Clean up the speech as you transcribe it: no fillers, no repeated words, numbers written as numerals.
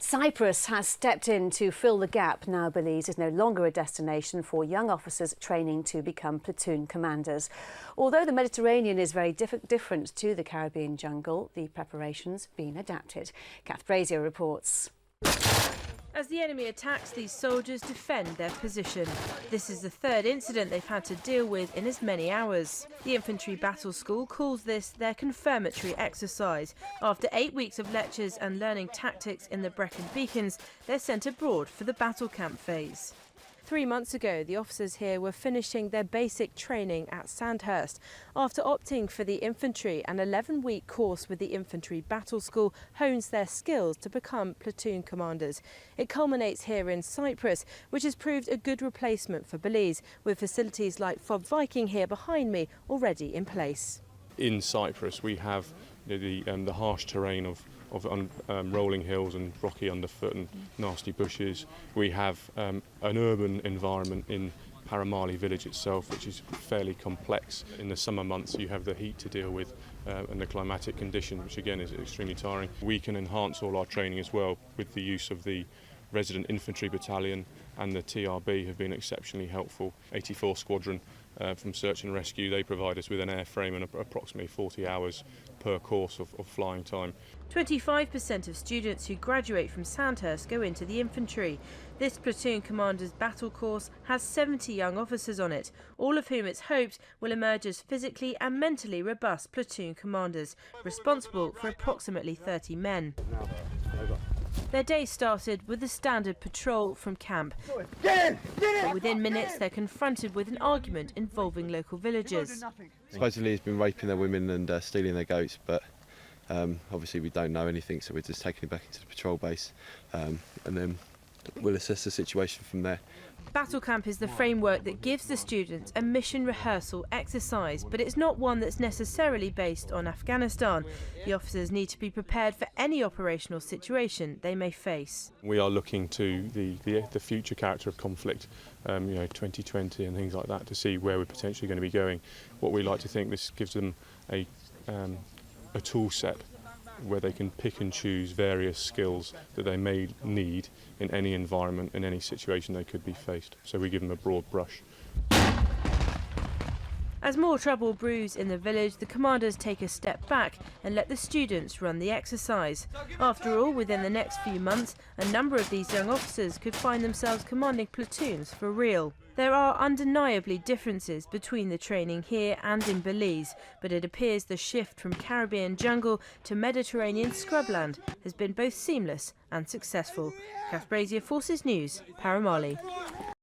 Cyprus has stepped in to fill the gap. Now Belize is no longer a destination for young officers training to become platoon commanders. Although the Mediterranean is very different to the Caribbean jungle, the preparation's been adapted. Kath Brazier reports. As the enemy attacks, these soldiers defend their position. This is the third incident they've had to deal with in as many hours. The Infantry Battle School calls this their confirmatory exercise. After 8 weeks of lectures and learning tactics in the Brecon Beacons, they're sent abroad for the battle camp phase. 3 months ago, the officers here were finishing their basic training at Sandhurst. After opting for the infantry, an 11-week course with the Infantry Battle School hones their skills to become platoon commanders. It culminates here in Cyprus, which has proved a good replacement for Belize, with facilities like mothballing here behind me already in place. In Cyprus, we have the harsh terrain of rolling hills and rocky underfoot and nasty bushes. We have an urban environment in Paramali village itself, which is fairly complex. In the summer months you have the heat to deal with and the climatic condition, which again is extremely tiring. We can enhance all our training as well with the use of the Resident Infantry Battalion, and the TRB have been exceptionally helpful. 84 Squadron from Search and Rescue, they provide us with an airframe and approximately 40 hours per course of flying time. 25% of students who graduate from Sandhurst go into the infantry. This platoon commander's battle course has 70 young officers on it, all of whom it's hoped will emerge as physically and mentally robust platoon commanders, responsible for approximately 30 men. Their day started with a standard patrol from camp. But within minutes, they're confronted with an argument involving local villagers. Supposedly he's been raping their women and stealing their goats, but obviously we don't know anything, so we're just taking him back into the patrol base and then we'll assess the situation from there. Battle camp is the framework that gives the students a mission rehearsal exercise, but it's not one that's necessarily based on Afghanistan. The officers need to be prepared for any operational situation they may face. We are looking to the future character of conflict, 2020 and things like that, to see where we're potentially going to be going. What we like to think, this gives them a tool set where they can pick and choose various skills that they may need in any environment, in any situation they could be faced. So we give them a broad brush. As more trouble brews in the village, the commanders take a step back and let the students run the exercise. After all, within the next few months, a number of these young officers could find themselves commanding platoons for real. There are undeniably differences between the training here and in Belize, but it appears the shift from Caribbean jungle to Mediterranean scrubland has been both seamless and successful. Kath Brazier, Forces News, Paramali.